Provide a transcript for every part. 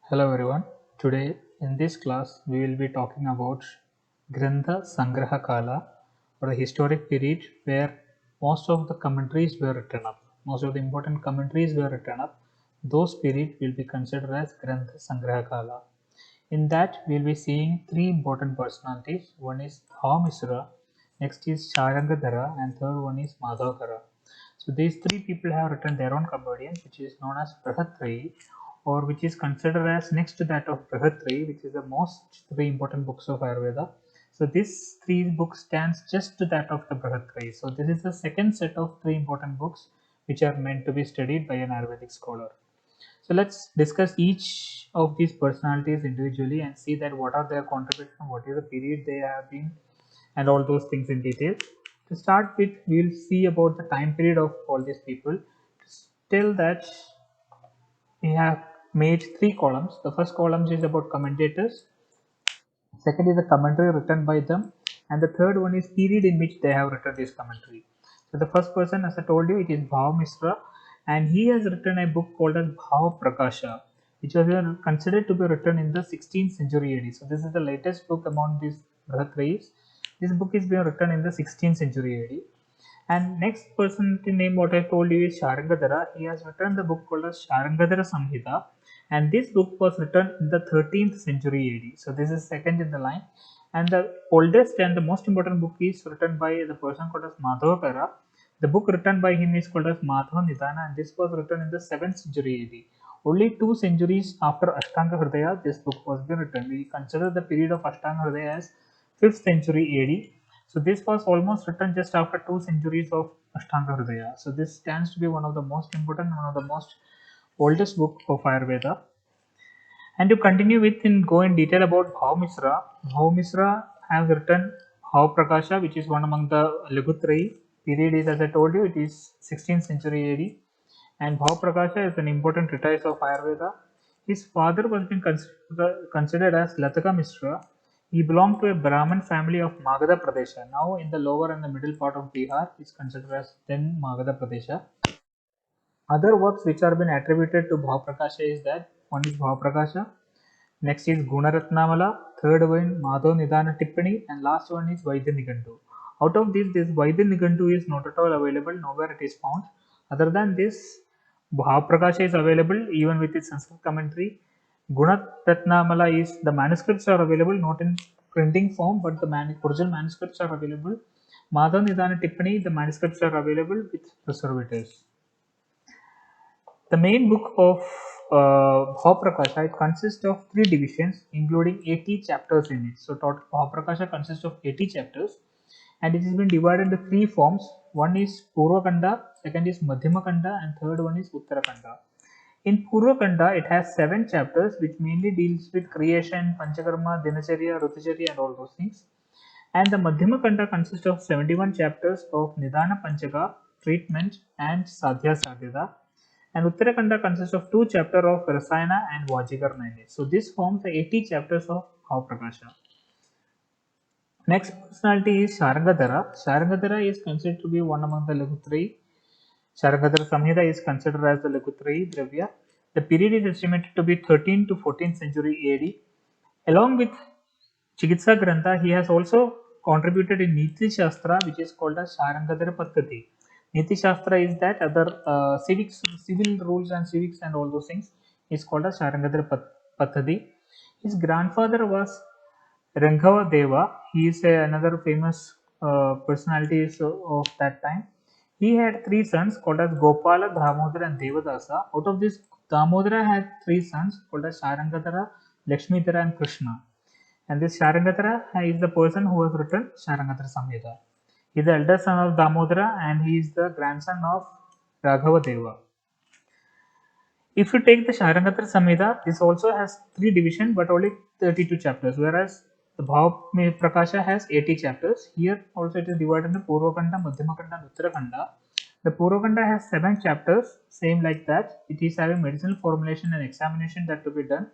Hello everyone. Today in this class we will be talking about Grantha Sangraha Kala, or the historic period where most of the commentaries were written up. Most of the important commentaries were written up. Those period will be considered as Grantha Sangraha Kala. In that we will be seeing three important personalities. One is Bhava Misra, next is Sharangadhara, and third one is Madhavakara. So these three people have written their own compendium, which is known as Brihatrayi, or which is considered as next to that of Brihatrayi, which is the most three important books of Ayurveda. So this three books stands just to that of the Brihatrayi. So this is the second set of three important books which are meant to be studied by an Ayurvedic scholar. So let's discuss each of these personalities individually and see that what are their contribution, what is the period they have been, and all those things in detail. To start with, we'll see about the time period of all these people. Tell that we have made three columns. The first column is about commentators, second is a commentary written by them, and the third one is period in which they have written this commentary. So the first person, as I told you, it is Bhav Misra, and he has written a book called as Bhav Prakasha, which was considered to be written in the 16th century AD. So this is the latest book among these Bharatrayis. This book is being written in the 16th century AD. And next person to name what I told you is Sharangadhara. He has written the book called as Sharangadhara Samhita, and this book was written in the 13th century AD. So this is second in the line. And the oldest and the most important book is written by the person called as Madhavakara. The book written by him is called as Madhava Nidana, and this was written in the 7th century AD. Only 2 centuries after Ashtanga Hridaya, this book was being written. We consider the period of Ashtanga Hridaya as 5th century AD. So this was almost written just after 2 centuries of Ashtanga Hridaya. So this stands to be one of the most important, one of the most oldest book of Ayurveda. And to continue with and go in detail about Bhav Misra has written Bhav Prakasha, which is one among the Laghutrayi. Period is, as I told you, it is 16th century AD. And Bhav Prakasha is an important treatise of Ayurveda. His father was being considered as Lataka Misra. He belonged to a Brahmin family of Magadha Pradesha. Now in the lower and the middle part of Bihar is considered as then Magadha Pradesha. Other works which are been attributed to Bhav Prakasha is that one is Bhav Prakasha, next is Gunaratnamala, third one Madhav Nidana Tippani, and last one is Vaidya Nigantu. Out of these, this Vaidya Nigantu is not at all available, nowhere it is found. Other than this, Bhav Prakasha is available even with its Sanskrit commentary. Gunaratnamala is the manuscripts are available not in printing form, but the original manuscripts are available. Madhav Nidana Tippani, the manuscripts are available with preservatives. The main book of Bhav Prakasha, it consists of three divisions, including 80 chapters in it. So, Bhav Prakasha consists of 80 chapters, and it has been divided into three forms. One is Purva Kanda, second is Madhyama Kanda, and third one is Uttara Kanda. In Purva Kanda, it has 7 chapters, which mainly deals with creation, Panchakarma, Dinacharya, Ruticharya, and all those things. And the Madhyama Kanda consists of 71 chapters of Nidana Panchaka, treatment, and Sadhya Sadhyata. And Uttarakanda consists of 2 chapters of Rasayana and Vajikar Naini. So this forms the 80 chapters of Bhav Prakasha. Next personality is Sharangadhara. Sharangadhara is considered to be one among the Laghutrayi. Sharangadhara Samhita is considered as the Laghutrayi Dravya. The period is estimated to be 13th to 14th century AD. Along with Chikitsa Grantha, he has also contributed in Niti Shastra, which is called as Sharangadhara Paddhati. Niti Shastra is that other civil rules and civics and all those things is called as Sharangadhara Paddhati. His grandfather was Ranghava Deva. He is another famous personality of that time. He had three sons called as Gopala, Damodara, and Devadasa. Out of this, Damodara had three sons called as Sharangadhara, Lakshmidhara, and Krishna. And this Sharangadhara is the person who has written Sharangadhara Samhita. He is the elder son of Damodara and he is the grandson of Raghava Deva. If you take the Sharangadhara Samhita, this also has 3 divisions but only 32 chapters, whereas the Bhav Prakasha has 80 chapters. Here also it is divided into Purvakanda, Madhyamakanda, and Uttarakanda. The Purvakanda has 7 chapters, same like that. It is having medicinal formulation and examination that to be done.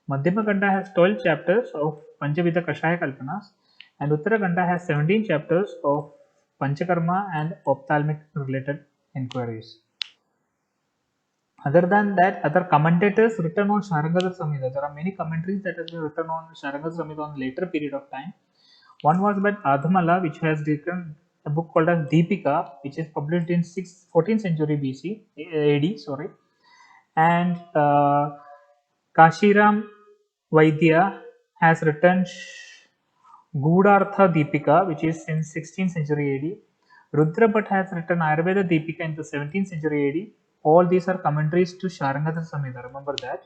Madhyamakanda has 12 chapters of Panchavidha Kashaya Kalpanas, and Uttarakanda has 17 chapters of Panchakarma and ophthalmic related inquiries. Other than that, other commentators written on Sharangadhar Samhita. There are many commentaries that have been written on Sharangadhar Samhita on later period of time. One was by Adhamala, which has written a book called as Deepika, which is published in 14th century BC, AD, sorry. And Kashiram Vaidya has written Gudhartha Deepika, which is in 16th century AD. Rudra Bhatt has written Ayurveda Deepika in the 17th century AD. All these are commentaries to Sharangadhar Samhita. Remember that.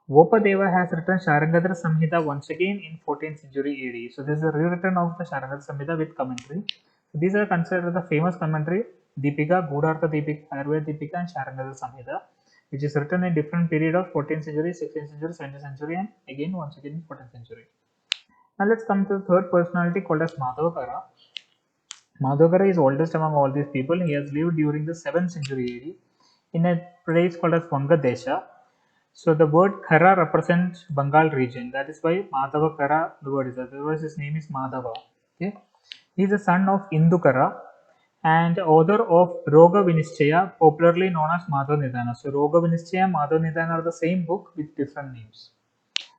Vopadeva has written Sharangadhar Samhita once again in 14th century AD. So this is a rewritten of the Sharangadhar Samhita with commentary. So these are considered the famous commentary Deepika, Gudhartha Deepika, Ayurveda Deepika and Sharangadhar Samhita, which is written in different period of 14th century, 16th century, 17th century and again once again in 14th century. Now let's come to the third personality called as Madhavakara. Madhavakara is oldest among all these people. He has lived during the 7th century AD in a place called as Vangadesha. So the word Khara represents Bengal region. That is why Madhavakara the word is. Otherwise his name is Madhava. Okay. He is the son of Indukara and author of Roga Vinishchaya, popularly known as Madhav Nidana. So Roga Vinishchaya and Madhav Nidana are the same book with different names.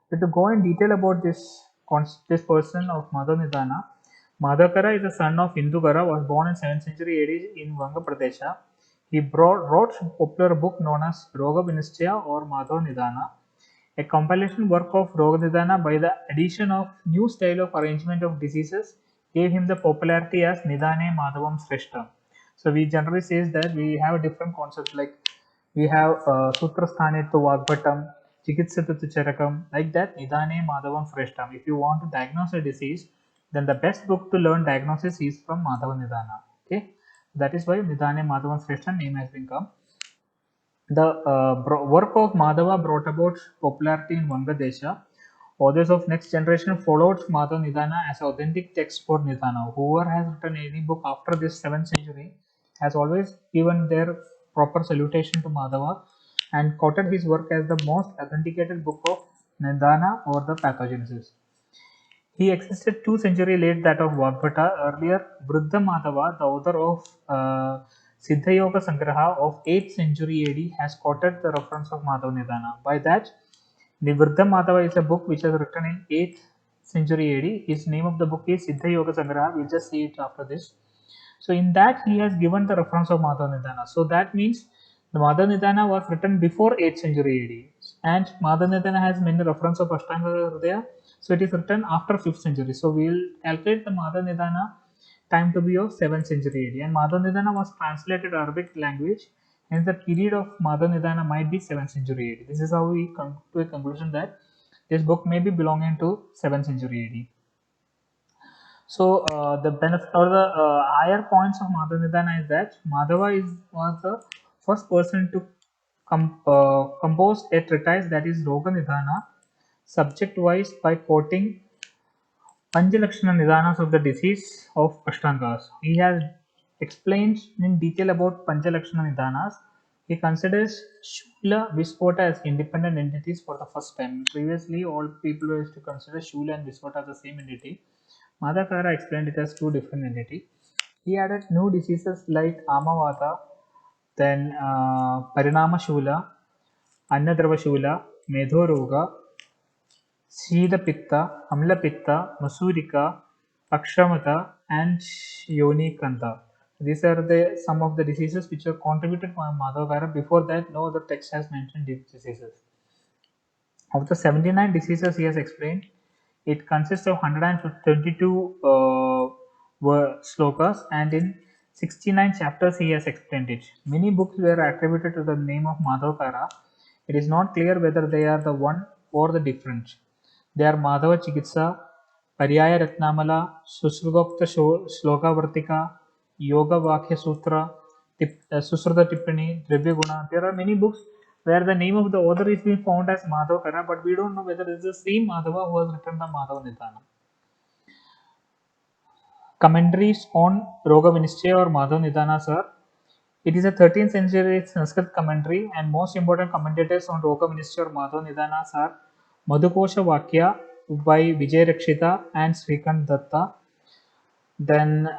But to go in detail about this person of Madhavnidana, Madhakara is the son of Indukara, was born in 7th century AD in Vanga Pradesha. He wrote a popular book known as Roga Vinishchaya or Madhavnidana, a compilation work of Roga by the addition of new style of arrangement of diseases gave him the popularity as Nidane Madhavam Sreshta. So we generally says that we have different concepts like we have Sutrasthane to Vagbhatam, Chikitsatu to Charakam, like that Nidane Madhavam Sreshtam. If you want to diagnose a disease, then the best book to learn diagnosis is from Madhava Nidana. Okay, that is why Nidane Madhavam Sreshtam name has been come. The work of Madhava brought about popularity in Vangadesha. Authors of next generation followed Madhava Nidana as authentic text for Nidana. Whoever has written any book after this 7th century has always given their proper salutation to Madhava and quoted his work as the most authenticated book of Nidana or the pathogenesis. He existed 2 centuries late that of Vagbhata. Earlier, Bruddha Madhava, the author of Siddha Yoga Sangraha of 8th century AD, has quoted the reference of Madhav Nidana. By that, the Bruddha Madhava is a book which was written in 8th century AD. His name of the book is Siddha Yoga Sangraha. We'll just see it after this. So in that he has given the reference of Madhav Nidana. So that means the Madhav Nidana was written before 8th century AD and Madhav Nidana has many reference of Ashtanga Hridaya. So it is written after 5th century. So we will calculate the Madhav Nidana time to be of 7th century AD and Madhav Nidana was translated Arabic language. Hence the period of Madhav Nidana might be 7th century AD. This is how we come to a conclusion that this book may be belonging to 7th century AD. So the benefit or the higher points of Madhavanidana is that Madhava was the first person to compose a treatise that is Roga Nidana subject wise by quoting Panjalakshana Nidanas of the disease of Ashtangas. He has explained in detail about Panjalakshana Nidanas. He considers Shula Visvota as independent entities for the first time. Previously, all people used to consider Shula and Visvota as the same entity. Madhakara explained it as two different entities. He added new diseases like Amavata, then Parinama Shula, Annadrava Shula, Medhoroga, Pitta, Amla Pitta, Masurika, Akshamata, and Yonikanta. These are the some of the diseases which are contributed by Madhavakara. Before that, no other text has mentioned these diseases. Of the 79 diseases he has explained, it consists of 122 slokas and in 69 chapters he has explained it. Many books were attributed to the name of Madhavakara. It is not clear whether they are the one or the different. They are Madhava Chikitsa, Paryaya Ratnamala, Susrugopta Shloka Vartika, Yoga Vakya Sutra, Susruta Tippani, Dravya Guna. There are many books where the name of the author is being found as Madhavakara, but we don't know whether it is the same Madhava who has written the Madhava Nidana. Commentaries on Roga Vinishchaya or Madhava Nidana, sir. It is a 13th century Sanskrit commentary, and most important commentators on Roga Vinishchaya or Madhava Nidana are Madhukosha Vakya by Vijay Rakshita and Srikant Datta. Then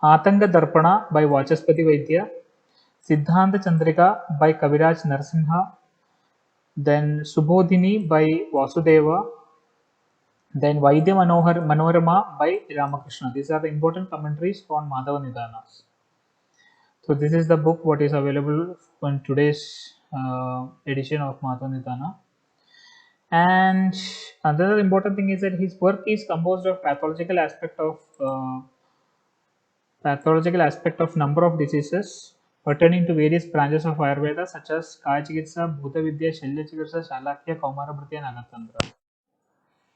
Atanga Darpana by Vachaspati Vaidya, Siddhanta Chandrika by Kaviraj Narasimha, then Subodhini by Vasudeva, then Vaidya Manorama by Ramakrishna. These are the important commentaries on Madhava Nidanas. So this is the book what is available on today's edition of Madhava Nidana. And another important thing is that his work is composed of pathological aspect of number of diseases pertaining to various branches of Ayurveda such as Kaya Chikitsa, Bhuta Vidya, Shalya Chikitsa, Shalakya, Kaumarabhriti and Agatantra.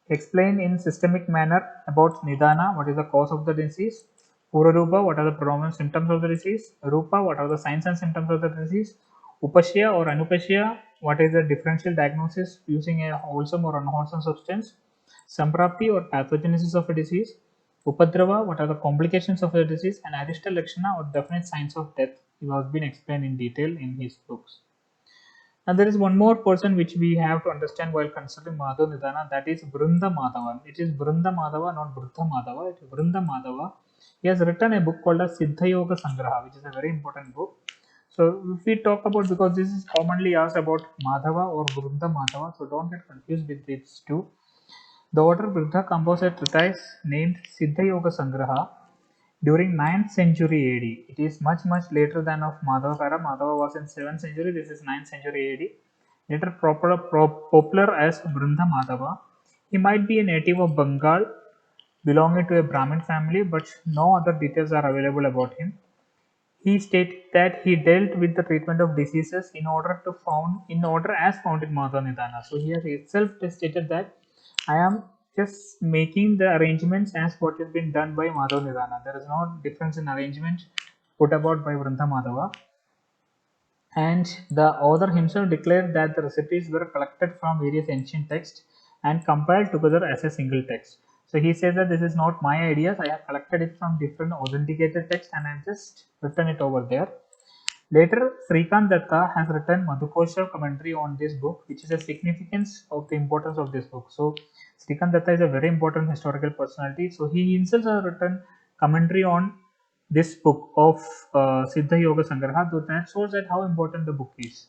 Explain in systemic manner about Nidana, what is the cause of the disease, Purarupa, what are the predominant symptoms of the disease, Rupa, what are the signs and symptoms of the disease, Upashya or Anupashya, what is the differential diagnosis using a wholesome or unwholesome substance, Samprapti or pathogenesis of a disease, Upadrava, what are the complications of the disease, and Arishta Lakshana or definite signs of death. It has been explained in detail in his books. And there is one more person which we have to understand while considering Madhava Nidana, that is Brunda Madhava. It is Brunda Madhava, not Bruddha Madhava. It is Brunda Madhava. He has written a book called as Siddha Yoga Sangraha, which is a very important book. So if we talk about, because this is commonly asked about Madhava or Brunda Madhava, so don't get confused with these two. The order Buddha composed a treatise named Siddha Yoga Sangraha during 9th century AD. It is much later than of Madhavakara. Madhava was in 7th century. This is 9th century AD. Later popular as Brunda Madhava. He might be a native of Bengal, belonging to a Brahmin family, but no other details are available about him. He stated that he dealt with the treatment of diseases in order as found in Madhava Nidana. So he has itself stated that I am just making the arrangements as what has been done by Madhava Nidana. There is no difference in arrangement put about by Vrindha Madhava. And the author himself declared that the recipes were collected from various ancient texts and compiled together as a single text. So he says that this is not my ideas, I have collected it from different authenticated texts and I have just written it over there. Later, Srikant Datta has written Madhukosha commentary on this book, which is a significance of the importance of this book. So Srikant Datta is a very important historical personality. So he himself has written commentary on this book of Siddha Yoga Sangraha. So that shows that how important the book is.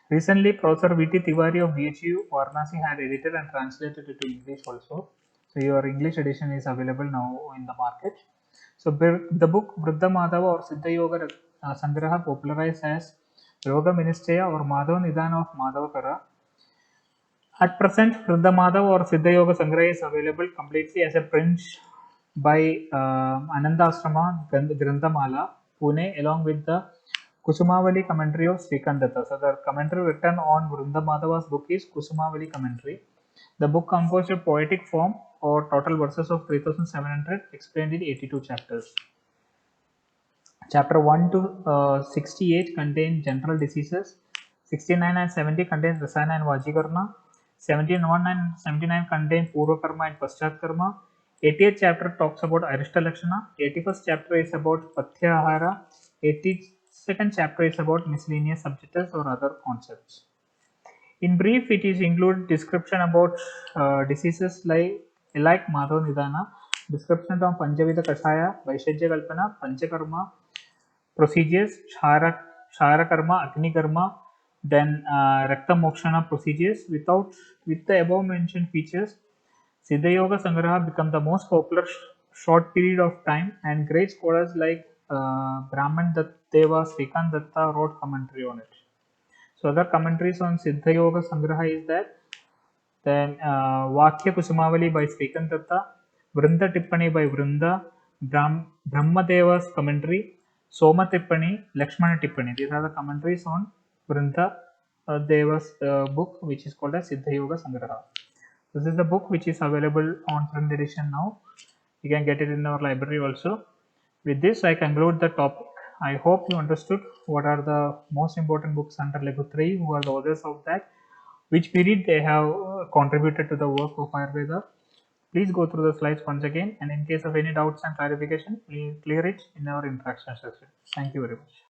Recently, Professor V.T. Tiwari of VHU Varanasi had edited and translated it to English also. So your English edition is available now in the market. So the book Vriddha Madhava or Siddha Yoga Sangraha, popularized as Yoga Ministaya or Madhava Nidana of Madhavakara. At present, Vriddha Madhava or Siddha Yoga Sangraha is available completely as a print by Ananda Ashrama Granthamala, Pune, along with the Kusumavali commentary of Srikant Datta. So the commentary written on Vriddha Madhava's book is Kusumavali commentary. The book composed a poetic form or total verses of 3700 explained in 82 chapters. Chapter 1 to 68 contain general diseases. 69 and 70 contains Rasana and Vajikarma. 71 and 79 contain Purva Karma and Paschat Karma. 80th chapter talks about Arishta Lakshana. 81st chapter is about Pathya Ahara. 82nd chapter is about miscellaneous subjects or other concepts. In brief, it is include description about diseases like Madhava Nidana, description of Panchavidha Kashaya, Vaishajya Kalpana, Panchakarma, procedures, Shara Karma, Agni Karma, then Rakta Mokshana procedures. With the above mentioned features, Siddha Yoga Sangraha became the most popular short period of time, and great scholars like Brahman Deva, Srikant Datta wrote commentary on it. So other commentaries on Siddha Yoga Sangraha is that then Vakya Kusumavali by Srikant Datta, Vrinda Tippani by Vrinda, Brahmadeva's commentary, Soma Tippani, Lakshmana Tippani. These are the commentaries on Vrinda Deva's book, which is called as Siddha Yoga Sangraha. This is the book which is available on print edition now. You can get it in our library also. With this, I conclude the topic. I hope you understood what are the most important books under Laghu 3, who are the authors of that, which period they have contributed to the work of Ayurveda. Please go through the slides once again, and in case of any doubts and clarification, please clear it in our interaction session. Thank you very much.